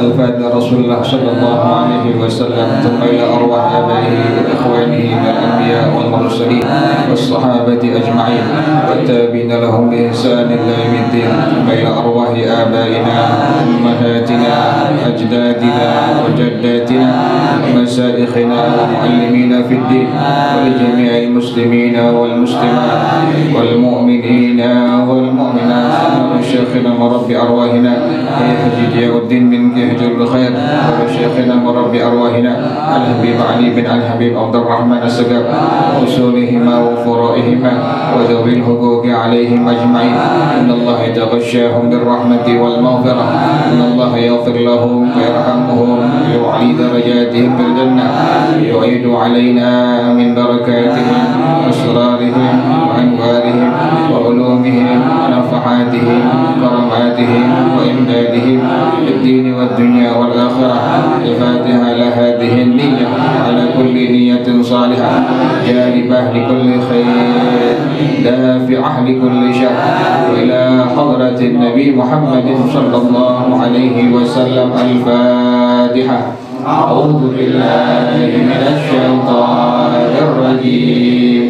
الفاتحة رسول الله صلى الله عليه وسلم ثم إلى أرواح آبائه وإخوانه من الأنبياء والمرسلين والصحابة أجمعين والتابعين لهم بإحسان إلى يوم الدين ثم إلى أرواح آبائنا أمهاتنا أجدادنا وجداتنا ومشايخنا ومعلمينا في الدين ولجميع المسلمين والمسلمات والمؤمنين والمؤمنات وشيخنا مربي أرواحنا يحيي الدين من جهد الخير وشيخنا مربي أرواحنا الحبيب علي بن الحبيب عبد الرحمن السقاف وأصولهما وفرائهما وذوي الحقوق عليهم أجمعين إن الله يتغشاهم بالرحمة والمغفرة إن الله يغفر لهم ويرحمهم ويعلي درجاتهم في الجنة يعيد علينا من بركاتهم وأسرارهم وأنوارهم وعلومهم ونفحاتهم وكراماتهم وإمدادهم في الدين والدنيا والآخرة. الفاتحة لهذه النية على كل نية صالحة جالبة لكل خير دافعة لكل شر إلى حضرة النبي محمد صلى الله عليه وسلم. الفاتحة. أعوذ بالله من الشيطان الرجيم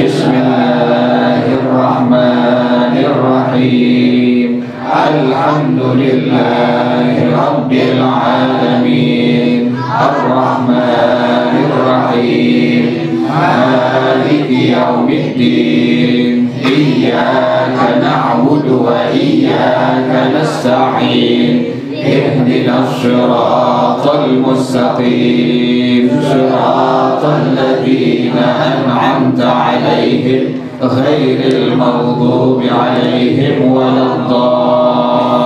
بسم الله الرحمن الرحيم الحمد لله رب العالمين الرحمن الرحيم مالك يوم الدين إياك نعبد وإياك نستعين اهدنا الصراط المستقيم صراط الذين أنعمت عليهم غير المغضوب عليهم ولا الضالين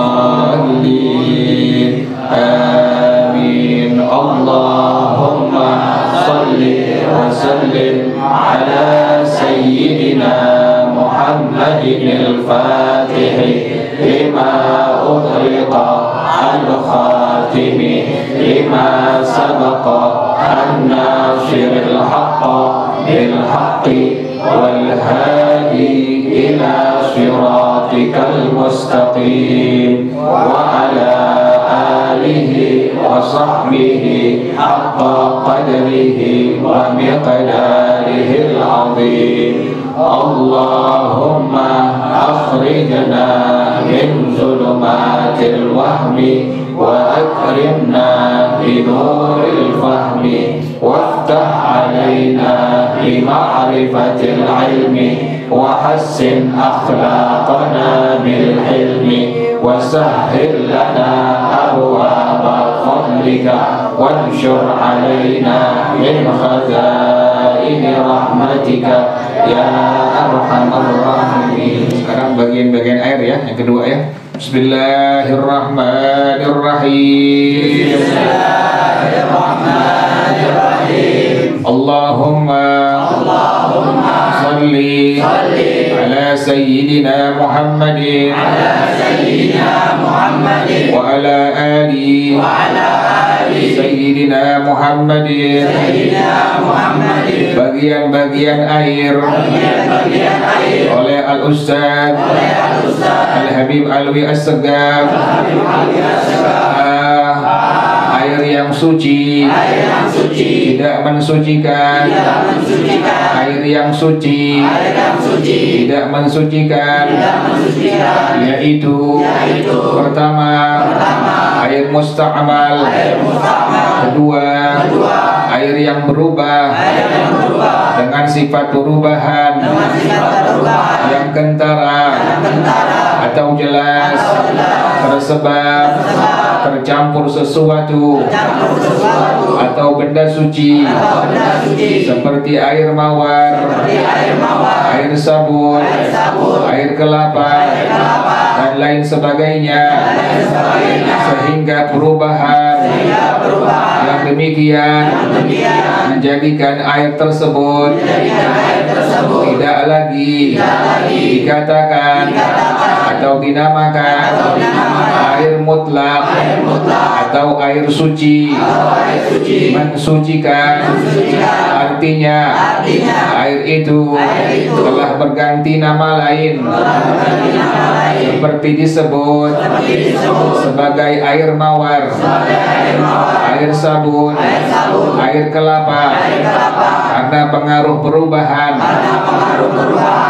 آمين. اللهم صل وسلم على سيدنا محمد الفاتح لما أغلق الخاتم لما سبق الناصر الحق بالحق والهادي إلى صراطك المستقيم وعلى آله وصحبه حق قدره ومقداره العظيم. اللهم أخرجنا من ظلمات الوهم وأكرمنا بنور الفهم وافتح علينا بمعرفة العلم وحسن أخلاقنا بالحلم وسهل لنا أبواب فضلك وانشر علينا من خزائن رحمتك ya arhamar rahimin. Sekarang bagian-bagian air ya, yang kedua ya. Bismillahirrahmanirrahim. Bismillahirrahmanirrahim. Allahumma salli ala sayyidina Muhammadin wa ala ali sayyidina Muhammadin. Bagian-bagian air oleh Al-Ustaz Al-Habib Alwi As-Segaf. Air yang suci, tidak mensucikan. Air yang suci, tidak mensucikan. Yaitu pertama, air musta'mal. Kedua, air yang berubah dengan sifat perubahan yang kentara atau jelas, tersebar, tercampur sesuatu atau benda suci seperti air mawar, air sabun, air kelapa dan lain sebagainya, sehingga perubahan yang demikian menjadikan air tersebut tidak lagi dikatakan atau dinamakan air mutlak atau air suci, mensucikan, artinya air itu telah berganti nama lain, seperti disebut sebagai air mawar, air sabun, air kelapa, karena pengaruh perubahan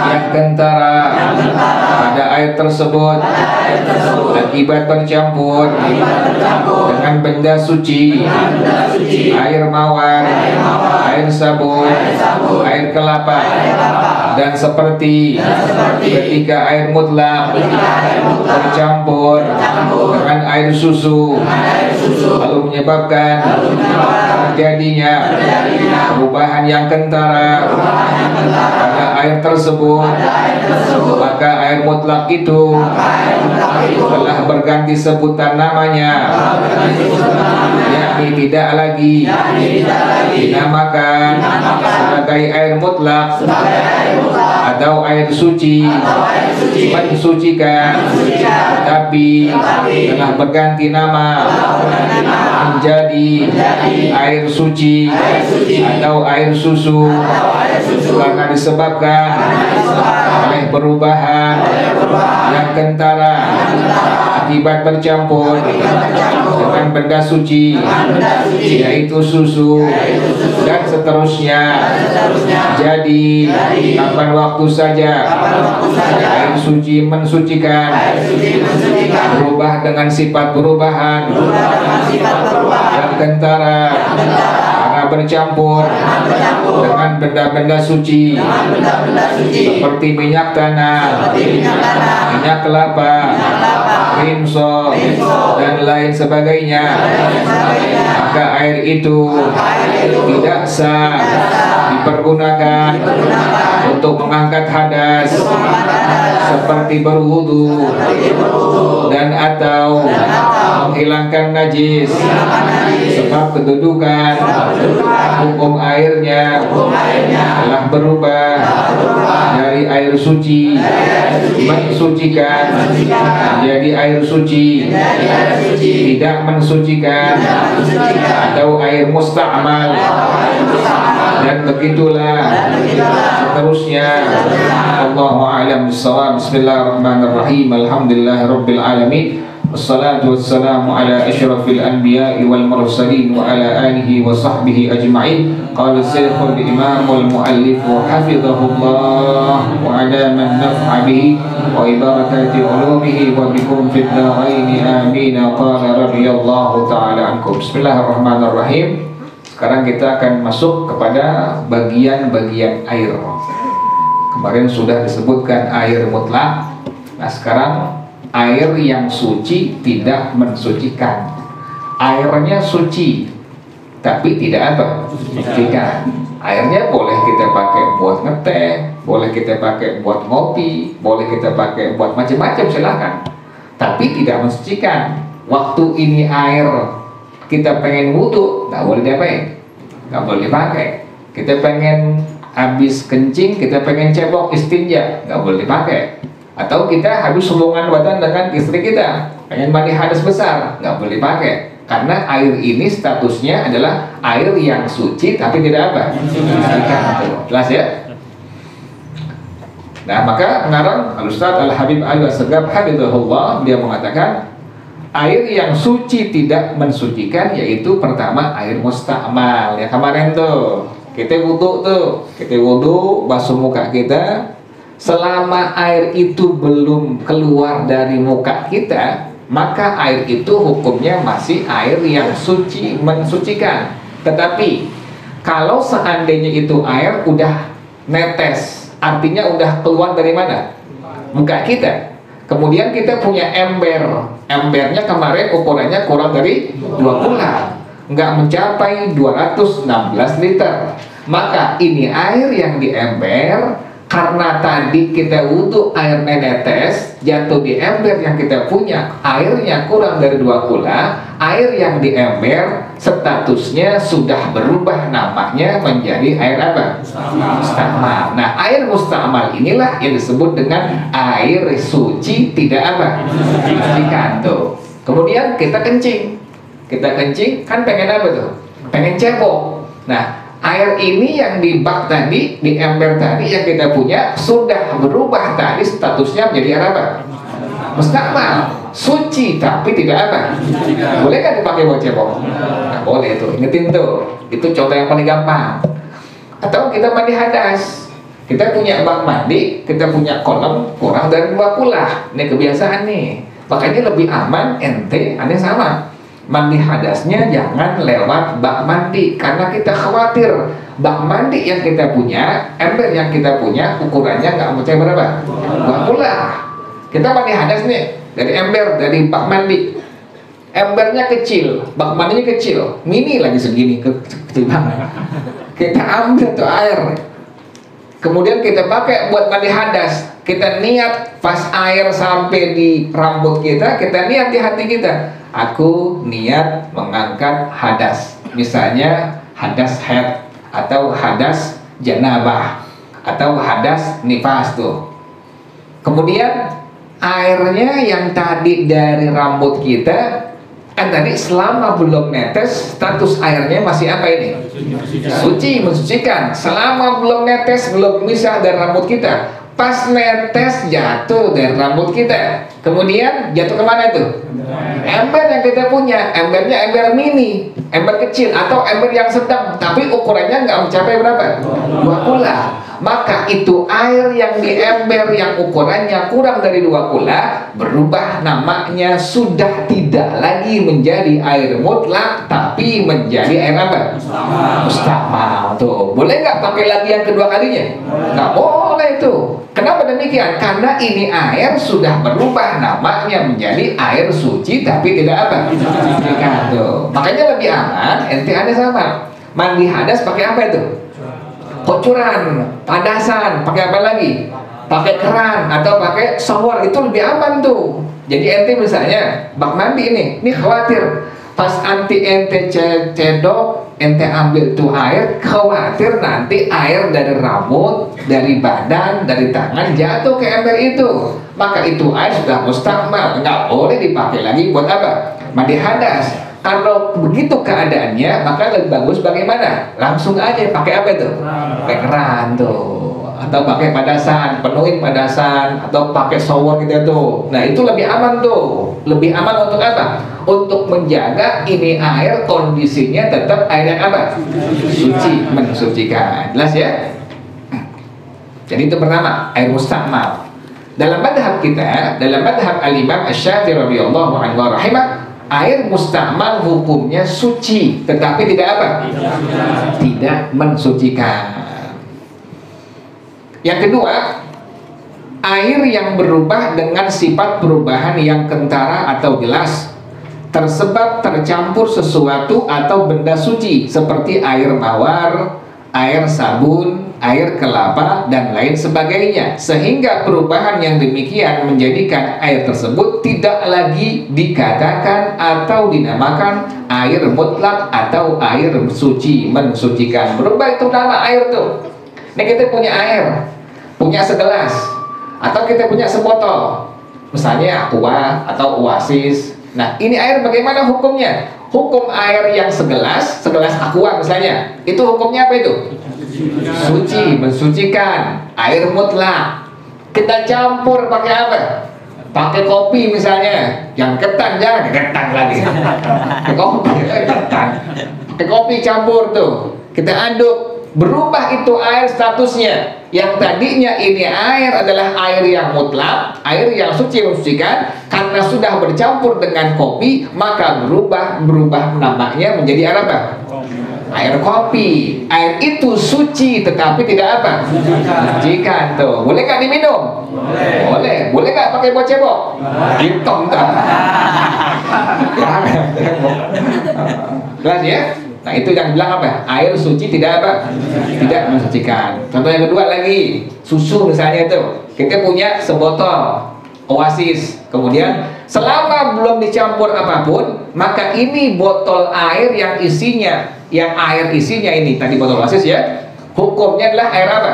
yang kentara pada air tersebut akibat bercampur dengan benda suci, air mawar, air sabun, air kelapa, dan seperti ketika air mutlak bercampur dengan air susu lalu menyebabkan terjadinya perubahan yang kentara pada air tersebut, maka air mutlak itu telah berganti sebutan namanya, yakni tidak lagi dinamakan sebagai air mutlak atau air suci, mensucikan, tapi telah berganti nama menjadi air suci atau air susu karena disebabkan oleh perubahan yang kentara akibat bercampur dengan benda suci, yaitu susu, dan seterusnya. Jadi kapan waktu saja air suci mensucikan berubah dengan sifat perubahan yang kentara karena bercampur dengan benda-benda suci seperti minyak tanah, minyak kelapa, rinso, dan lain sebagainya, maka air itu tidak sah dipergunakan untuk mengangkat hadas seperti berwudu dan atau menghilangkan najis, sebab kedudukan hukum airnya telah berubah dari air suci mensucikan menjadi air suci tidak mensucikan atau air musta'mal, dan begitulah seterusnya. Allahu a'lam bissawab. Bismillahirrahmanirrahim. Alhamdulillahirabbil alamin. Wassalatu wassalamu ala asyrafil anbiya'i wal mursalin wa ala alihi wa sahbihi ajma'in. Qala Syekhul Imam wal Muallif hafizahullah wa ala man naf'a bihi wa ibarakati ulumihi wa bikum fid dharain amin. Qala radhiyallahu ta'ala ankum. Bismillahirrahmanirrahim. Sekarang kita akan masuk kepada bagian-bagian air. Kemarin sudah disebutkan air mutlak. Nah, sekarang air yang suci tidak mensucikan. Airnya suci, tapi tidak apa? Mensucikan. Airnya boleh kita pakai buat ngeteh, boleh kita pakai buat ngopi, boleh kita pakai buat macam-macam, silakan. Tapi tidak mensucikan. Waktu ini air kita pengen wudu, nggak boleh diapain? Nggak boleh dipakai. Kita pengen habis kencing, kita pengen cebok istinja, nggak boleh dipakai. Atau kita habis hubungan badan dengan istri kita, pengen mandi hadas besar, nggak boleh dipakai. Karena air ini statusnya adalah air yang suci tapi tidak apa? Jelas ya? Nah, maka pengarang Al-Ustaz Al-Habib Al-Segab Habibullah, dia mengatakan air yang suci tidak mensucikan, yaitu pertama air musta'mal. Ya kemarin tuh kita wudu basuh muka kita, selama air itu belum keluar dari muka kita, maka air itu hukumnya masih air yang suci mensucikan. Tetapi kalau seandainya itu air udah netes, artinya udah keluar dari mana? Muka kita. Kemudian kita punya ember. Embernya kemarin ukurannya kurang dari 2 kula, nggak mencapai 216 liter. Maka ini air yang di ember, karena tadi kita wudhu air netes, jatuh di ember yang kita punya, airnya kurang dari 2 kula, air yang di ember statusnya sudah berubah namanya menjadi air apa? Musta'mal. Nah, air musta'mal inilah yang disebut dengan air suci tidak apa? Mensucikan tuh. Kemudian kita kencing. Kita kencing kan pengen apa tuh? Pengen cebok. Nah, air ini yang di bak tadi, di ember tadi yang kita punya sudah berubah tadi statusnya menjadi apa? Mustakmal, suci tapi tidak apa? Boleh kan dipakai buat cebok? Nah, boleh tuh, ingetin tuh. Itu contoh yang paling gampang. Atau kita mandi hadas. Kita punya bak mandi, kita punya kolam kurang dari 2 kula. Ini kebiasaan nih. Makanya lebih aman ente, aneh sama. Mandi hadasnya jangan lewat bak mandi, karena kita khawatir bak mandi yang kita punya, ember yang kita punya ukurannya nggak mencapai berapa? 2 kula. Kita mandi hadas nih dari ember, dari bak mandi. Embernya kecil, bak mandinya kecil, mini lagi segini, kecil banget. Kita ambil tuh air, kemudian kita pakai buat mandi hadas. Kita niat pas air sampai di rambut kita niat di hati kita, aku niat mengangkat hadas. Misalnya hadas haid, atau hadas janabah, atau hadas nifas tuh. Kemudian airnya yang tadi dari rambut kita, kan tadi selama belum netes status airnya masih apa ini? Suci, mensucikan. Selama belum netes, belum misah dari rambut kita. Pas netes jatuh dari rambut kita, kemudian jatuh kemana itu? Ember yang kita punya, embernya ember mini, ember kecil atau ember yang sedang, tapi ukurannya nggak mencapai berapa? 2 kula. Maka itu air yang di ember yang ukurannya kurang dari 2 kula berubah namanya, sudah tidak lagi menjadi air mutlak tapi menjadi air apa? Mustakmal. Tuh, boleh nggak pakai lagi yang kedua kalinya? Nggak boleh itu. Kenapa demikian? Karena ini air sudah berubah namanya menjadi air suci tapi tidak apa? Tuh. Makanya lebih aman ente ada sama mandi hadas pakai apa itu? Kocuran, padasan, pakai apa lagi? Pakai keran atau pakai shower, itu lebih aman tuh. Jadi ente misalnya bak mandi ini khawatir pas anti ente cedok, ente ambil tuh air, khawatir nanti air dari rambut, dari badan, dari tangan jatuh ke ember itu. Maka itu air sudah mustakmal, nggak boleh dipakai lagi buat apa? Mandi hadas. Kalau begitu keadaannya, maka lebih bagus bagaimana? Langsung aja pakai apa itu? Pakai keran tuh, atau pakai padasan, penuhin padasan, atau pakai shower gitu tuh. Nah itu lebih aman tuh. Lebih aman untuk apa? Untuk menjaga ini air kondisinya tetap air yang apa? Suci, mensucikan. Jelas ya? Jadi itu pertama, air mustakmal. Dalam madhab kita, dalam madhab al-Imam Asy-Syafi'i radhiyallahu anhu wa rahimah, air mustakmal hukumnya suci, tetapi tidak apa? Tidak mensucikan. Yang kedua, air yang berubah dengan sifat perubahan yang kentara atau jelas, tersebab tercampur sesuatu atau benda suci seperti air mawar, air sabun, air kelapa, dan lain sebagainya, sehingga perubahan yang demikian menjadikan air tersebut tidak lagi dikatakan atau dinamakan air mutlak atau air suci, mensucikan. Berubah itu nama air tuh. Ini kita punya air, punya segelas, atau kita punya sebotol, misalnya Aqua atau Oasis. Nah ini air bagaimana hukumnya? Hukum air yang segelas Aqua misalnya, itu hukumnya apa itu? Suci, mensucikan, air mutlak. Kita campur pakai apa? Pakai kopi misalnya, yang ketan, jangan ketan lagi. Pakai kopi, ketan. Pakai kopi campur tuh, kita aduk, berubah itu air statusnya. Yang tadinya ini air adalah air yang mutlak, air yang suci, mensucikan, karena sudah bercampur dengan kopi, maka berubah namanya menjadi air apa? Air kopi. Air itu suci tetapi tidak apa? Mensucikan tuh. Boleh nggak diminum? Boleh. Boleh nggak pakai buat cebok? Hitam tak? Jelas ya? Nah itu yang bilang apa? Air suci tidak apa? Tidak mensucikan. Contoh yang kedua lagi, susu misalnya itu. Kita punya sebotol Oasis, kemudian selama belum dicampur apapun, maka ini botol air yang isinya, yang air isinya ini tadi botol Oasis ya, Hukumnya adalah air apa?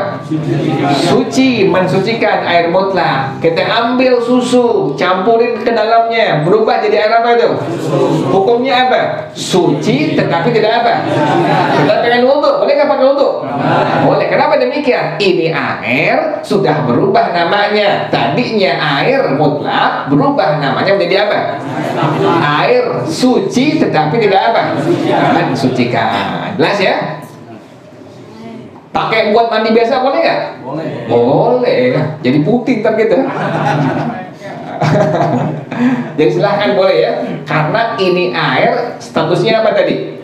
Suci, mensucikan, air mutlak. Kita ambil susu, campurin ke dalamnya, berubah jadi air apa itu? Hukumnya apa? Suci, tetapi tidak apa? Kita pengen wudhu, boleh nggak pakai wudhu? Boleh. Kenapa demikian? Ini air sudah berubah namanya. Tadinya air mutlak, berubah namanya menjadi apa? Air suci, tetapi tidak apa? Mensucikan. Jelas ya? Pakai buat mandi biasa boleh nggak? Boleh. Boleh. Jadi putih ntar gitu. Jadi silahkan boleh ya. Karena ini air statusnya apa tadi?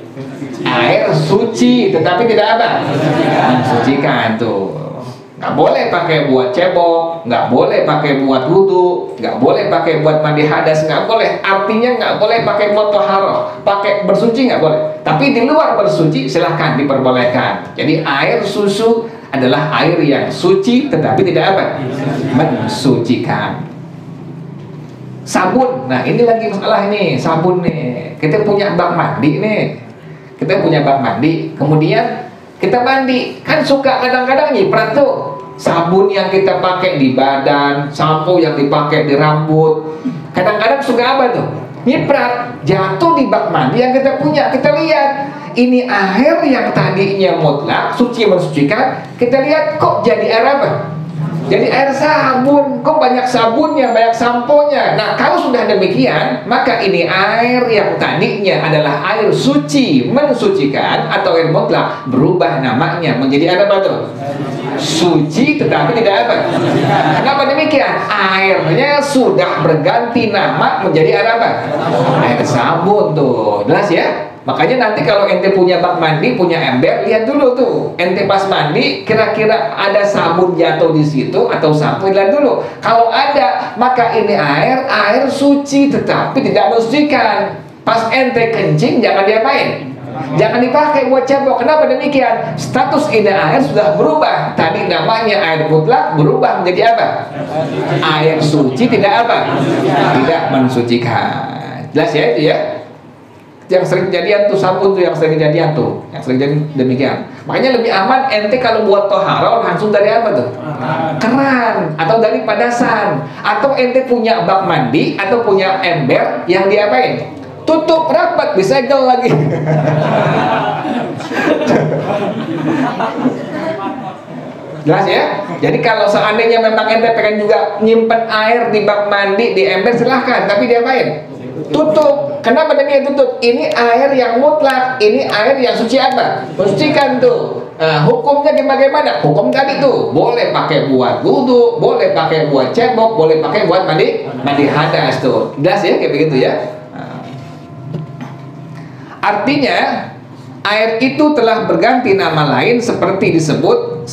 Air suci, tetapi tidak apa? Mensucikan tuh. Nggak boleh pakai buat cebok, nggak boleh pakai buat wudu, nggak boleh pakai buat mandi hadas, nggak boleh. Artinya nggak boleh pakai buat toharoh, pakai bersuci nggak boleh. Tapi di luar bersuci silahkan diperbolehkan. Jadi air susu adalah air yang suci, tetapi tidak apa? Mensucikan. Sabun, nah ini lagi masalah ini, sabun nih. Kita punya bak mandi nih, kita punya bak mandi, kemudian kita mandi, kan suka kadang-kadang nyiprat tuh sabun yang kita pakai di badan, sampo yang dipakai di rambut. Kadang-kadang suka apa tuh? Nyiprat, jatuh di bak mandi yang kita punya. Kita lihat, ini air yang tadinya mutlak, suci mensucikan, kita lihat kok jadi air apa? Jadi air sabun. Kok banyak sabunnya, banyak samponya. Nah, kalau sudah demikian, maka ini air yang tadinya adalah air suci mensucikan atau air mutlak, berubah namanya menjadi air apa tuh? Suci, tetapi tidak apa? Kenapa demikian? Airnya sudah berganti nama menjadi air apa? Air sabun tuh. Jelas ya? Makanya nanti kalau ente punya bak mandi, punya ember, lihat dulu tuh. Ente pas mandi, kira-kira ada sabun jatuh di situ atau sampo, lihat dulu. Kalau ada, maka ini air suci, tetapi tidak mensucikan. Pas ente kencing, jangan diapain? Jangan dipakai buat cebok. Kenapa demikian? Status ini air sudah berubah. Tadi namanya air mutlak, berubah menjadi apa? Air suci, tidak apa? Tidak mensucikan. Jelas ya itu ya? Yang sering kejadian tuh sabun tuh, yang sering kejadian tuh, yang sering jadi demikian. Makanya lebih aman ente kalau buat toharoh langsung dari apa tuh? Keran atau dari padasan, atau ente punya bak mandi atau punya ember yang diapain? Tutup rapat, disegel lagi. Jelas ya? Jadi kalau seandainya memang ente pengen juga nyimpen air di bak mandi, di ember, silahkan, tapi diapain? Tutup. Kenapa demikian tutup? Ini air yang mutlak, ini air yang suci apa? Mensucikan tuh. Nah, hukumnya bagaimana? Hukum tadi tuh boleh pakai buat wudu, boleh pakai buat cebok, boleh pakai buat mandi hadas tuh. Jelas ya kayak begitu ya. Nah. Artinya air itu telah berganti nama lain seperti disebut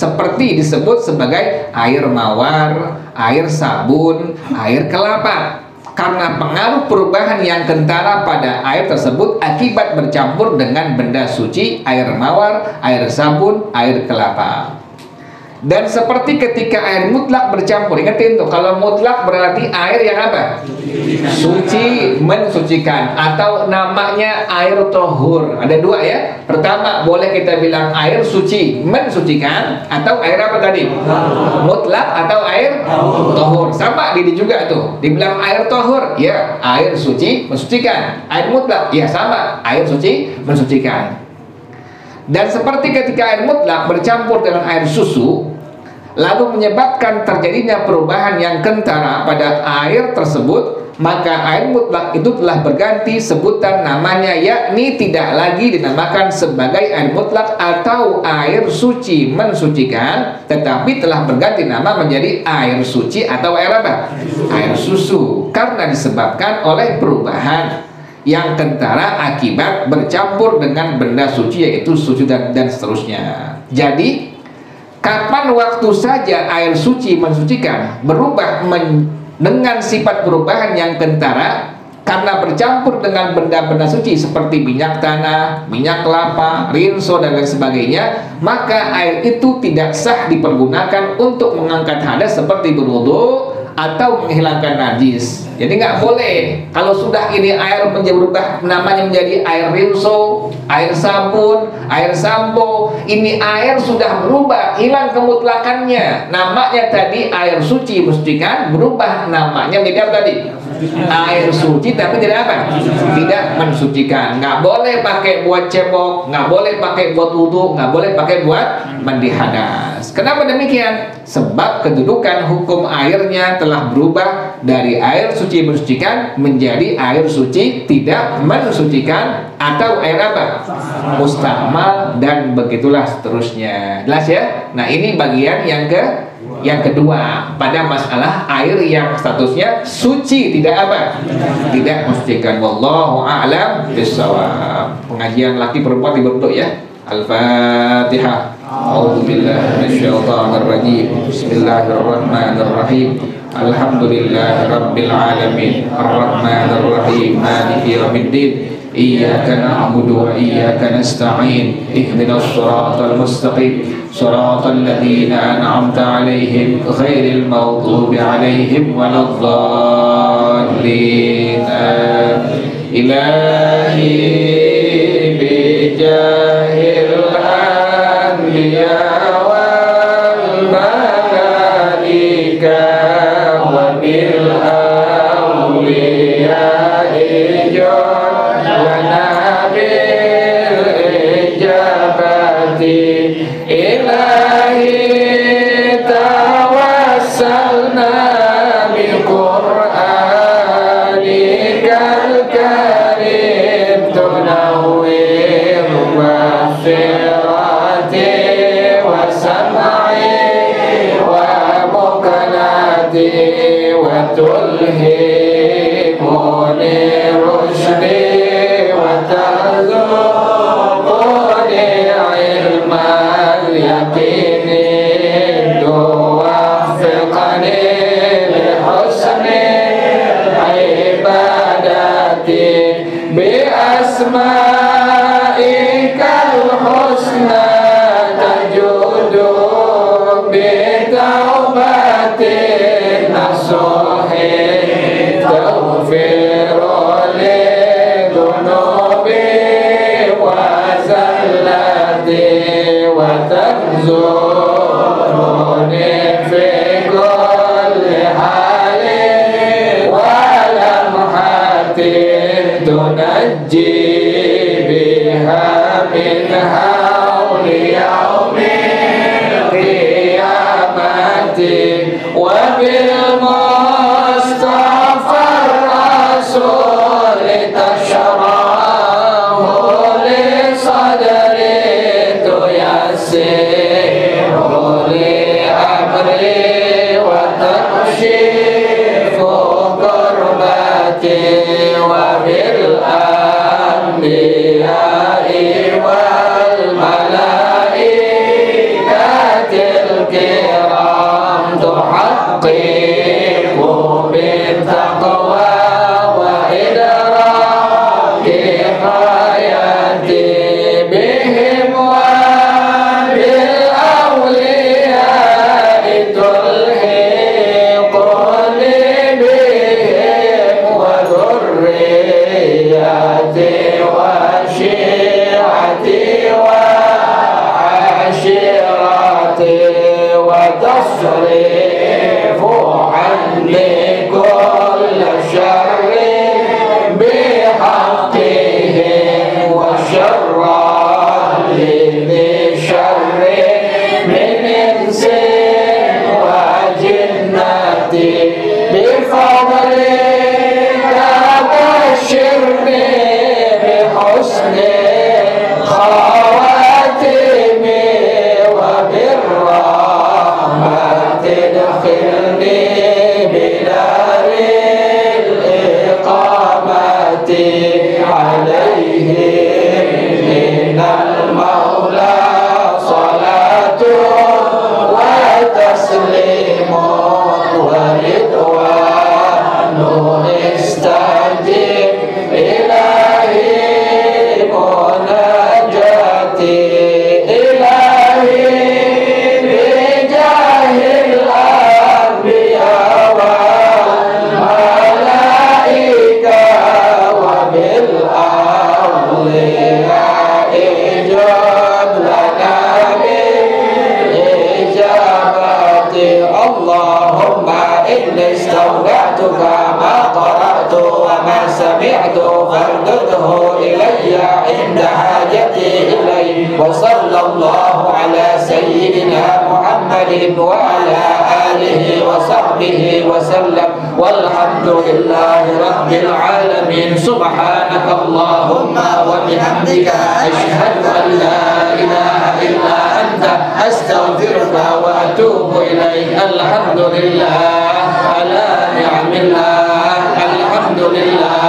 sebagai air mawar, air sabun, air kelapa. Karena pengaruh perubahan yang kentara pada air tersebut akibat bercampur dengan benda suci, air mawar, air sabun, air kelapa. Dan seperti ketika air mutlak bercampur, ingetin tuh, kalau mutlak berarti air yang apa? Suci, mensucikan, atau namanya air tohur. Ada dua ya. Pertama, boleh kita bilang air suci, mensucikan, atau air apa tadi? Mutlak atau air tohur. Sama ini juga tuh. Dibilang air tohur, ya air suci, mensucikan. Air mutlak, ya sama, air suci, mensucikan. Dan seperti ketika air mutlak bercampur dengan air susu, lalu menyebabkan terjadinya perubahan yang kentara pada air tersebut, maka air mutlak itu telah berganti sebutan namanya, yakni tidak lagi dinamakan sebagai air mutlak atau air suci mensucikan, tetapi telah berganti nama menjadi air suci atau air apa? Air susu, karena disebabkan oleh perubahan yang kentara akibat bercampur dengan benda suci, yaitu susu dan seterusnya. Jadi kapan waktu saja air suci mensucikan berubah dengan sifat perubahan yang kentara karena bercampur dengan benda-benda suci seperti minyak tanah, minyak kelapa, rinso dan lain sebagainya, maka air itu tidak sah dipergunakan untuk mengangkat hadas seperti berwudu atau menghilangkan najis. Jadi nggak boleh kalau sudah ini air berubah namanya menjadi air rinso, air sabun, air sampo. Ini air sudah berubah, hilang kemutlakannya. Namanya tadi air suci mesti kan berubah namanya menjadi apa tadi? Air suci tapi tidak apa? Tidak mensucikan. Nggak boleh pakai buat cebok, nggak boleh pakai buat wudhu, nggak boleh pakai buat mandi hadas. Kenapa demikian? Sebab kedudukan hukum airnya telah berubah dari air suci mensucikan menjadi air suci tidak mensucikan atau air apa? Mustamal dan begitulah seterusnya. Jelas ya? Nah, ini bagian yang kedua pada masalah air yang statusnya suci tidak apa? Tidak mensucikan. Wallahu a'lam bishawab. Pengajian laki perempuan dibentuk ya. Al-Fatihah. A'udzu billahi minasyaitonir rajim. Bismillahirrahmanirrahim. Alhamdulillahirabbil alamin. Arrahmanir rahim. Maliki yaumiddin. Iyyaka na'budu wa iyyaka nasta'in. Ihdinas shiratal mustaqim. Shiratal ladzina an'amta 'alaihim ghairil maghdubi 'alaihim waladdallin. Ilahi bijahil anbiya wal malaika wa bil awliya wa nabil ijabati ilahi tawassalna bi qur'anikal karim tunawwir basirati wa sam'i wa mukanati wa tulhimuni rushdi wa tarzuquni ilmal yaqini tuwaffiqani li husni ibadati bi asma'ikal husna tajudu bi taubatin nasuhi taghfiru li dhunubi wa zallati wa tanzuruni fi kulli hali wa lamhatin tunajji biha min hawli yaumil qiyamati wa bil mustafa rasul tashrahu li sadri tuyassiru li amri wa takshifu kurbati wa bil anbiya'i wal سمعت فاردده إلي عند حاجتي إليه وصلى الله على سيدنا محمد وعلى آله وصحبه وسلم والحمد لله رب العالمين سبحانك اللهم وبحمدك أشهد أن لا إله إلا أنت أستغفرك وأتوب إليك الحمد لله على نعم الله الحمد لله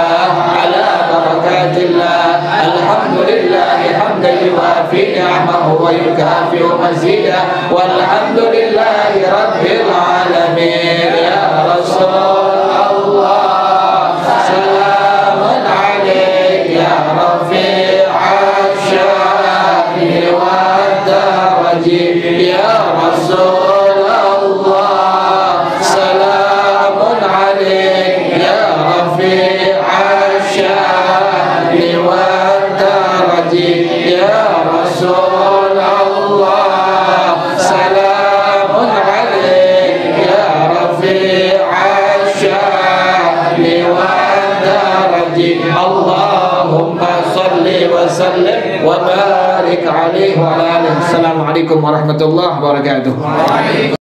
على بركات الله الحمد لله حمدا يوافي نعمه ويكافئ مزيدا والحمد لله رب العالمين يا رسول الله سلام عليك يا رفيع الشأن والدرج يا رسول الله سلام عليك يا رفيع الشأن والدرج يا رسول الله سلام عليك يا رفيع الشأن والدرج اللهم صل وسلم وبارك عليه وعلى آله. السلام عليكم ورحمة الله وبركاته.